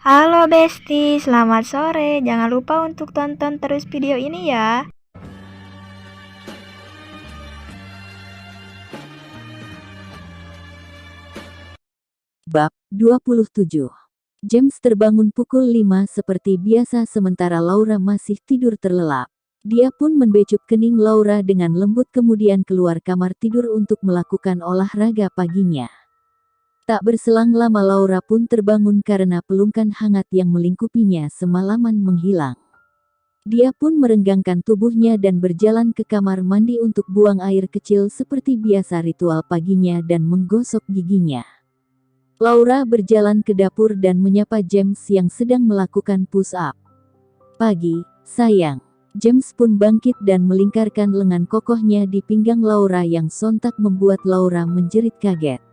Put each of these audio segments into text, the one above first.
Halo Besti, selamat sore. Jangan lupa untuk tonton terus video ini ya. Bab 27. James terbangun pukul 5 seperti biasa sementara Laura masih tidur terlelap. Dia pun membecup kening Laura dengan lembut kemudian keluar kamar tidur untuk melakukan olahraga paginya. Tak berselang lama Laura pun terbangun karena pelukan hangat yang melingkupinya semalaman menghilang. Dia pun merenggangkan tubuhnya dan berjalan ke kamar mandi untuk buang air kecil seperti biasa ritual paginya dan menggosok giginya. Laura berjalan ke dapur dan menyapa James yang sedang melakukan push-up. "Pagi, sayang." James pun bangkit dan melingkarkan lengan kokohnya di pinggang Laura yang sontak membuat Laura menjerit kaget.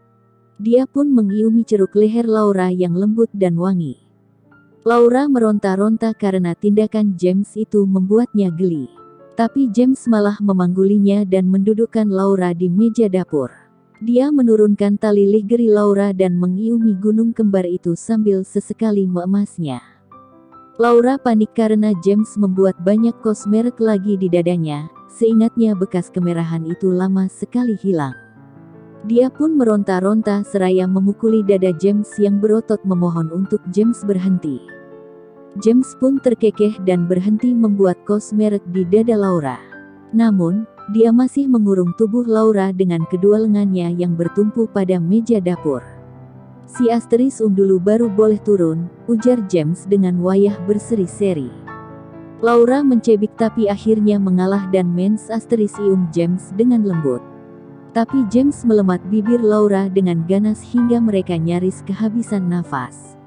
Dia pun mengiumi ceruk leher Laura yang lembut dan wangi. Laura meronta-ronta karena tindakan James itu membuatnya geli. Tapi James malah memanggulinya dan mendudukkan Laura di meja dapur. Dia menurunkan tali ligeri Laura dan mengiumi gunung kembar itu sambil sesekali meemasnya. Laura panik karena James membuat banyak kos merek lagi di dadanya, seingatnya bekas kemerahan itu lama sekali hilang. Dia pun meronta-ronta seraya memukuli dada James yang berotot memohon untuk James berhenti. James pun terkekeh dan berhenti membuat kos merek di dada Laura. Namun, dia masih mengurung tubuh Laura dengan kedua lengannya yang bertumpu pada meja dapur. "Si Asteris dulu baru boleh turun," ujar James dengan wajah berseri-seri. Laura mencebik tapi akhirnya mengalah dan mens Asteris James dengan lembut. Tapi James melemat bibir Laura dengan ganas hingga mereka nyaris kehabisan nafas.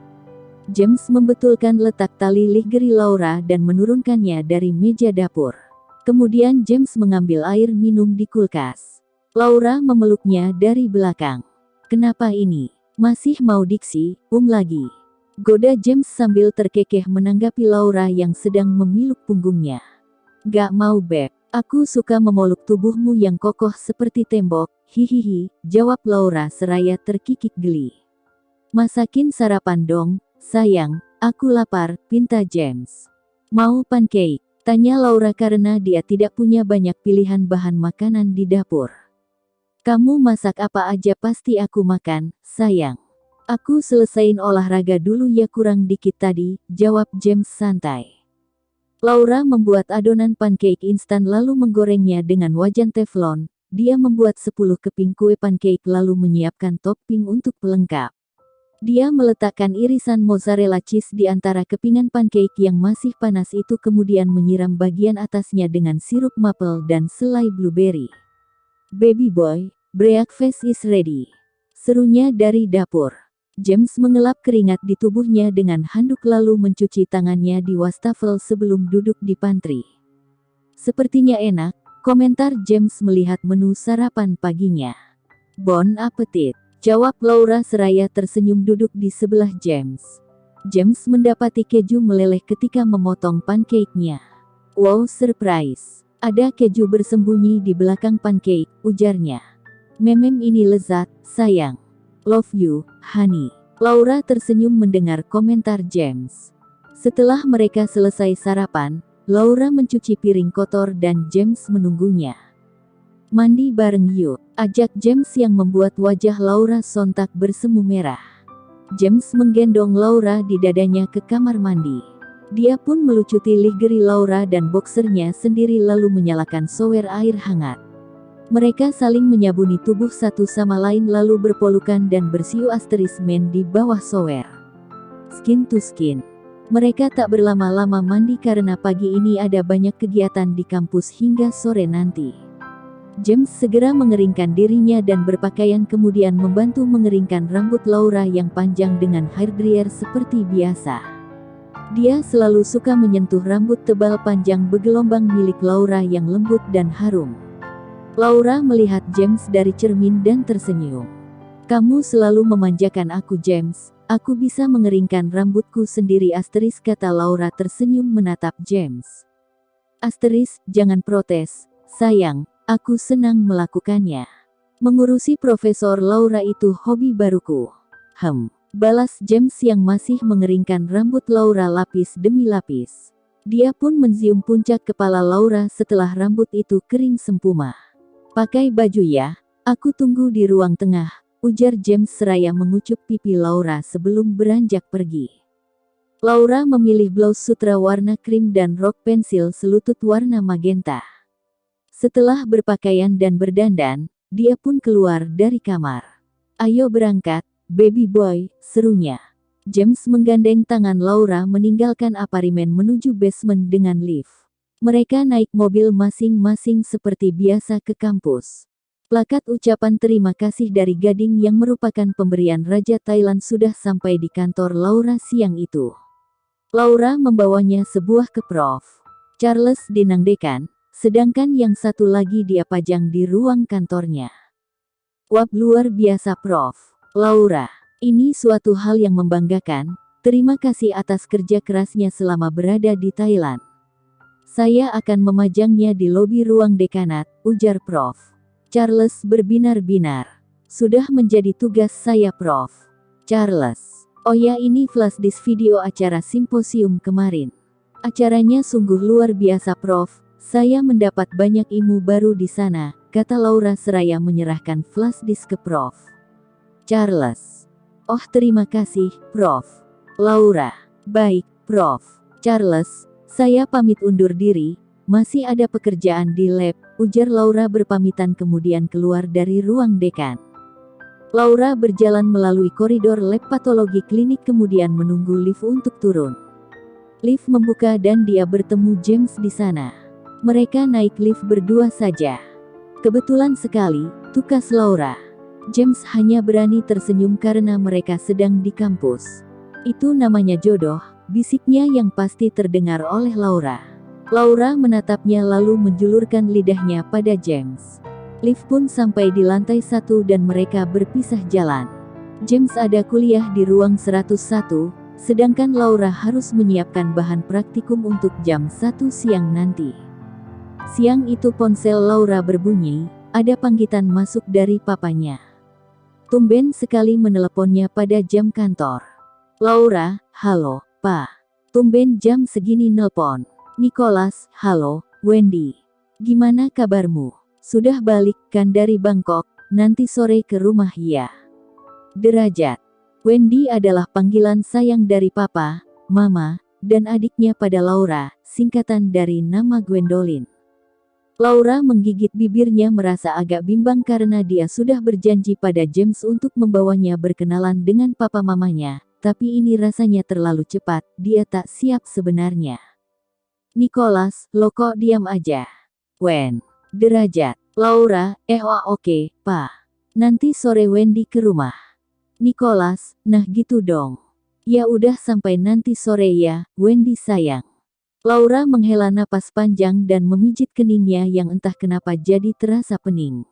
James membetulkan letak tali ligeri Laura dan menurunkannya dari meja dapur. Kemudian James mengambil air minum di kulkas. Laura memeluknya dari belakang. "Kenapa ini? Masih mau diksi, lagi?" goda James sambil terkekeh menanggapi Laura yang sedang memiluk punggungnya. "Gak mau beb, aku suka memeluk tubuhmu yang kokoh seperti tembok, hihihi," jawab Laura seraya terkikik geli. "Masakin sarapan dong, sayang, aku lapar," pinta James. "Mau pancake?" tanya Laura karena dia tidak punya banyak pilihan bahan makanan di dapur. "Kamu masak apa aja pasti aku makan, sayang. Aku selesain olahraga dulu ya kurang dikit tadi," jawab James santai. Laura membuat adonan pancake instan lalu menggorengnya dengan wajan teflon. Dia membuat 10 keping kue pancake lalu menyiapkan topping untuk pelengkap. Dia meletakkan irisan mozzarella cheese di antara kepingan pancake yang masih panas itu kemudian menyiram bagian atasnya dengan sirup maple dan selai blueberry. "Baby boy, breakfast is ready," serunya dari dapur. James mengelap keringat di tubuhnya dengan handuk lalu mencuci tangannya di wastafel sebelum duduk di pantry. "Sepertinya enak," komentar James melihat menu sarapan paginya. "Bon appetit," jawab Laura seraya tersenyum duduk di sebelah James. James mendapati keju meleleh ketika memotong pancake-nya. "Wow, surprise. Ada keju bersembunyi di belakang pancake," ujarnya. "Memem ini lezat, sayang. Love you, honey." Laura tersenyum mendengar komentar James. Setelah mereka selesai sarapan, Laura mencuci piring kotor dan James menunggunya. "Mandi bareng yuk," ajak James yang membuat wajah Laura sontak bersemu merah. James menggendong Laura di dadanya ke kamar mandi. Dia pun melucuti ligeri Laura dan boksernya sendiri lalu menyalakan shower air hangat. Mereka saling menyabuni tubuh satu sama lain lalu berpelukan dan bersiu Asteris men di bawah shower. Skin to skin. Mereka tak berlama-lama mandi karena pagi ini ada banyak kegiatan di kampus hingga sore nanti. James segera mengeringkan dirinya dan berpakaian kemudian membantu mengeringkan rambut Laura yang panjang dengan hairdryer seperti biasa. Dia selalu suka menyentuh rambut tebal panjang bergelombang milik Laura yang lembut dan harum. Laura melihat James dari cermin dan tersenyum. "Kamu selalu memanjakan aku James, aku bisa mengeringkan rambutku sendiri," Asteris kata Laura tersenyum menatap James. "Asteris, jangan protes, sayang, aku senang melakukannya. Mengurusi Profesor Laura itu hobi baruku." balas James yang masih mengeringkan rambut Laura lapis demi lapis. Dia pun mencium puncak kepala Laura setelah rambut itu kering sempurna. Pakai baju ya, aku tunggu di ruang tengah, ujar James seraya mengucup pipi Laura sebelum beranjak pergi. Laura memilih blus sutra warna krim dan rok pensil selutut warna magenta. Setelah berpakaian dan berdandan, dia pun keluar dari kamar. Ayo berangkat, baby boy, serunya. James menggandeng tangan Laura meninggalkan apartemen menuju basement dengan lift. Mereka naik mobil masing-masing seperti biasa ke kampus. Plakat ucapan terima kasih dari Gading yang merupakan pemberian Raja Thailand sudah sampai di kantor Laura siang itu. Laura membawanya sebuah ke Prof. Charles di Nang Dekan, sedangkan yang satu lagi dia pajang di ruang kantornya. Wah, luar biasa Prof. Laura, ini suatu hal yang membanggakan. Terima kasih atas kerja kerasnya selama berada di Thailand. Saya akan memajangnya di lobi ruang dekanat, ujar Prof. Charles berbinar-binar. Sudah menjadi tugas saya Prof. Charles. Oh ya, ini flash disk video acara simposium kemarin. Acaranya sungguh luar biasa Prof. Saya mendapat banyak ilmu baru di sana, kata Laura seraya menyerahkan flash disk ke Prof. Charles. Oh terima kasih, Prof. Laura. Baik, Prof. Charles, saya pamit undur diri, masih ada pekerjaan di lab, ujar Laura berpamitan kemudian keluar dari ruang dekan. Laura berjalan melalui koridor lab patologi klinik kemudian menunggu lift untuk turun. Lift membuka dan dia bertemu James di sana. Mereka naik lift berdua saja. Kebetulan sekali, tukas Laura. James hanya berani tersenyum karena mereka sedang di kampus. Itu namanya jodoh, bisiknya yang pasti terdengar oleh Laura. Laura menatapnya lalu menjulurkan lidahnya pada James. Lift pun sampai di lantai 1 dan mereka berpisah jalan. James ada kuliah di ruang 101, sedangkan Laura harus menyiapkan bahan praktikum untuk jam 1 siang nanti. Siang itu ponsel Laura berbunyi, ada panggilan masuk dari papanya. Tumben sekali meneleponnya pada jam kantor. Laura, halo, Pa. Tumben jam segini nelpon. Nicholas, halo, Wendy. Gimana kabarmu? Sudah balik kan dari Bangkok, nanti sore ke rumah ya. Derajat. Wendy adalah panggilan sayang dari Papa, Mama, dan adiknya pada Laura, singkatan dari nama Gwendolyn. Laura menggigit bibirnya merasa agak bimbang karena dia sudah berjanji pada James untuk membawanya berkenalan dengan papa mamanya, tapi ini rasanya terlalu cepat, dia tak siap sebenarnya. Nicholas, lo kok diam aja? Wen. Derajat. Laura, oke, Pa. Nanti sore Wendy ke rumah. Nicholas, nah gitu dong. Ya udah sampai nanti sore ya, Wendy sayang. Laura menghela napas panjang dan memijit keningnya yang entah kenapa jadi terasa pening.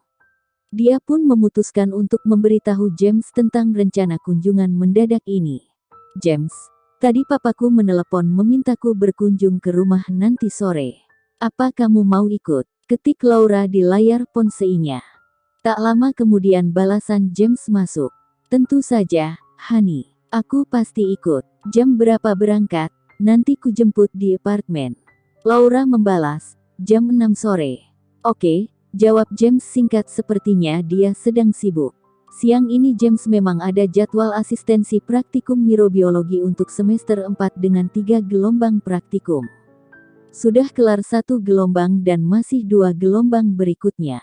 Dia pun memutuskan untuk memberitahu James tentang rencana kunjungan mendadak ini. James, tadi papaku menelepon memintaku berkunjung ke rumah nanti sore. Apa kamu mau ikut? Ketik Laura di layar ponseinya. Tak lama kemudian balasan James masuk. Tentu saja, Honey. Aku pasti ikut. Jam berapa berangkat? Nanti ku jemput di apartemen. Laura membalas, jam 6 sore. Oke, jawab James singkat sepertinya dia sedang sibuk. Siang ini James memang ada jadwal asistensi praktikum mirobiologi untuk semester 4 dengan 3 gelombang praktikum. Sudah kelar 1 gelombang dan masih 2 gelombang berikutnya.